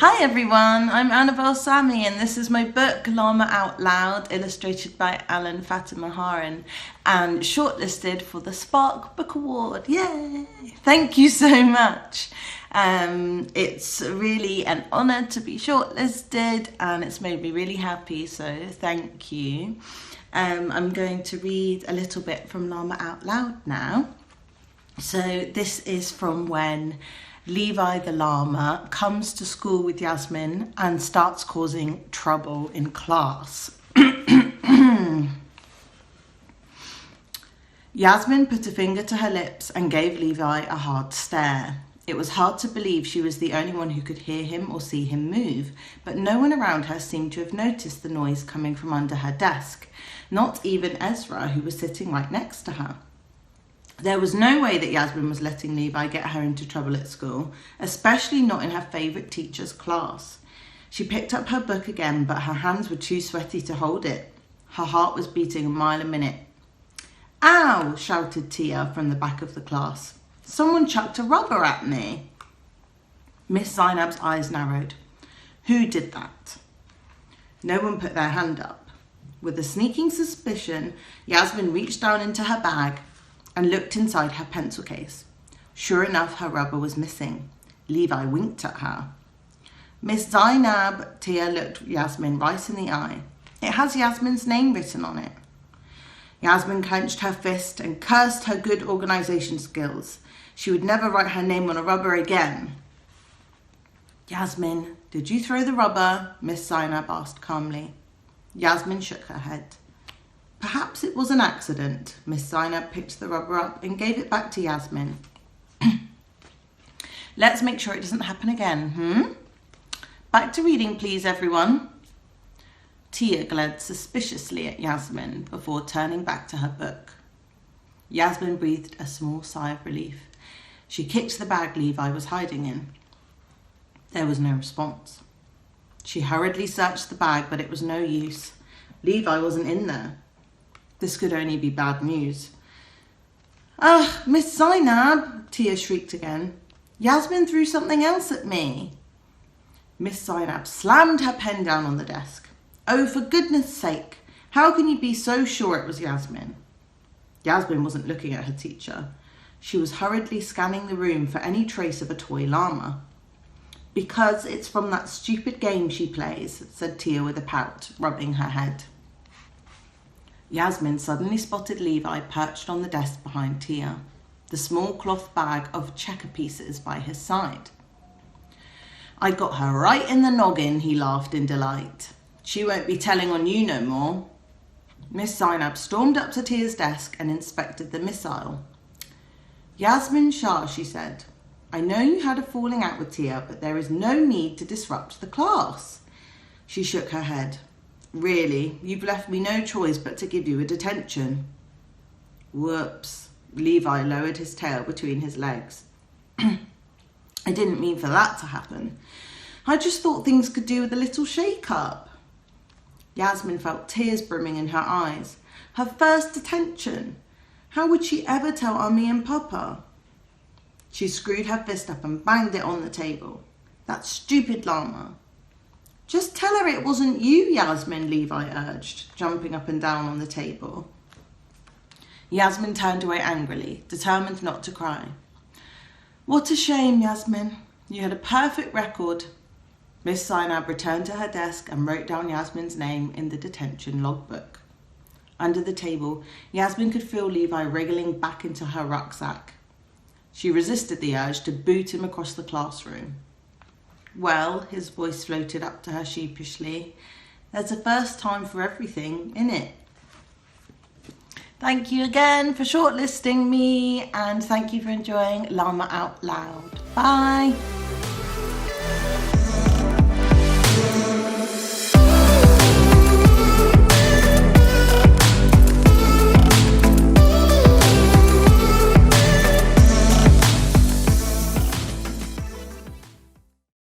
Hi everyone, I'm Annabelle Sami and this is my book Llama Out Loud, illustrated by Alan Fatima Haran and shortlisted for the Spark Book Award. Yay! Thank you so much. It's really an honour to be shortlisted and it's made me really happy, so thank you. I'm going to read a little bit from Llama Out Loud now. So this is from when Levi the llama comes to school with Yasmin and starts causing trouble in class. Yasmin put a finger to her lips and gave Levi a hard stare. It was hard to believe she was the only one who could hear him or see him move, but no one around her seemed to have noticed the noise coming from under her desk, not even Ezra, who was sitting right next to her. There was no way that Yasmin was letting Levi get her into trouble at school, especially not in her favourite teacher's class. She picked up her book again, but her hands were too sweaty to hold it. Her heart was beating a mile a minute. "Ow!" shouted Tia from the back of the class. "Someone chucked a rubber at me." Miss Zainab's eyes narrowed. Who did that? No one put their hand up. With a sneaking suspicion, Yasmin reached down into her bag and looked inside her pencil case. Sure enough, her rubber was missing. Levi winked at her. "Miss Zainab," Tia looked Yasmin right in the eye. "It has Yasmin's name written on it." Yasmin clenched her fist and cursed her good organisation skills. She would never write her name on a rubber again. "Yasmin, did you throw the rubber?" Miss Zainab asked calmly. Yasmin shook her head. "Perhaps it was an accident." Miss Zainab picked the rubber up and gave it back to Yasmin. "Let's make sure it doesn't happen again, Back to reading, please, everyone." Tia glared suspiciously at Yasmin before turning back to her book. Yasmin breathed a small sigh of relief. She kicked the bag Levi was hiding in. There was no response. She hurriedly searched the bag, but it was no use. Levi wasn't in there. This could only be bad news. "Ah, Miss Zainab!" Tia shrieked again. "Yasmin threw something else at me." Miss Zainab slammed her pen down on the desk. "Oh, for goodness sake, how can you be so sure it was Yasmin?" Yasmin wasn't looking at her teacher. She was hurriedly scanning the room for any trace of a toy llama. "Because it's from that stupid game she plays," said Tia with a pout, rubbing her head. Yasmin suddenly spotted Levi perched on the desk behind Tia, the small cloth bag of checker pieces by his side. "I got her right in the noggin," he laughed in delight. "She won't be telling on you no more." Miss Zainab stormed up to Tia's desk and inspected the missile. "Yasmin Shah," she said, "I know you had a falling out with Tia, but there is no need to disrupt the class." She shook her head. "Really, you've left me no choice but to give you a detention." "Whoops." Levi lowered his tail between his legs. "I didn't mean for that to happen. I just thought things could do with a little shake-up." Yasmin felt tears brimming in her eyes. Her first detention. How would she ever tell Ummi and Papa? She screwed her fist up and banged it on the table. "That stupid llama." "Just tell her it wasn't you, Yasmin," Levi urged, jumping up and down on the table. Yasmin turned away angrily, determined not to cry. "What a shame, Yasmin. You had a perfect record." Miss Zainab returned to her desk and wrote down Yasmin's name in the detention logbook. Under the table, Yasmin could feel Levi wriggling back into her rucksack. She resisted the urge to boot him across the classroom. "Well," his voice floated up to her sheepishly, "there's a first time for everything, innit?" Thank you again for shortlisting me, and thank you for enjoying Llama Out Loud. Bye!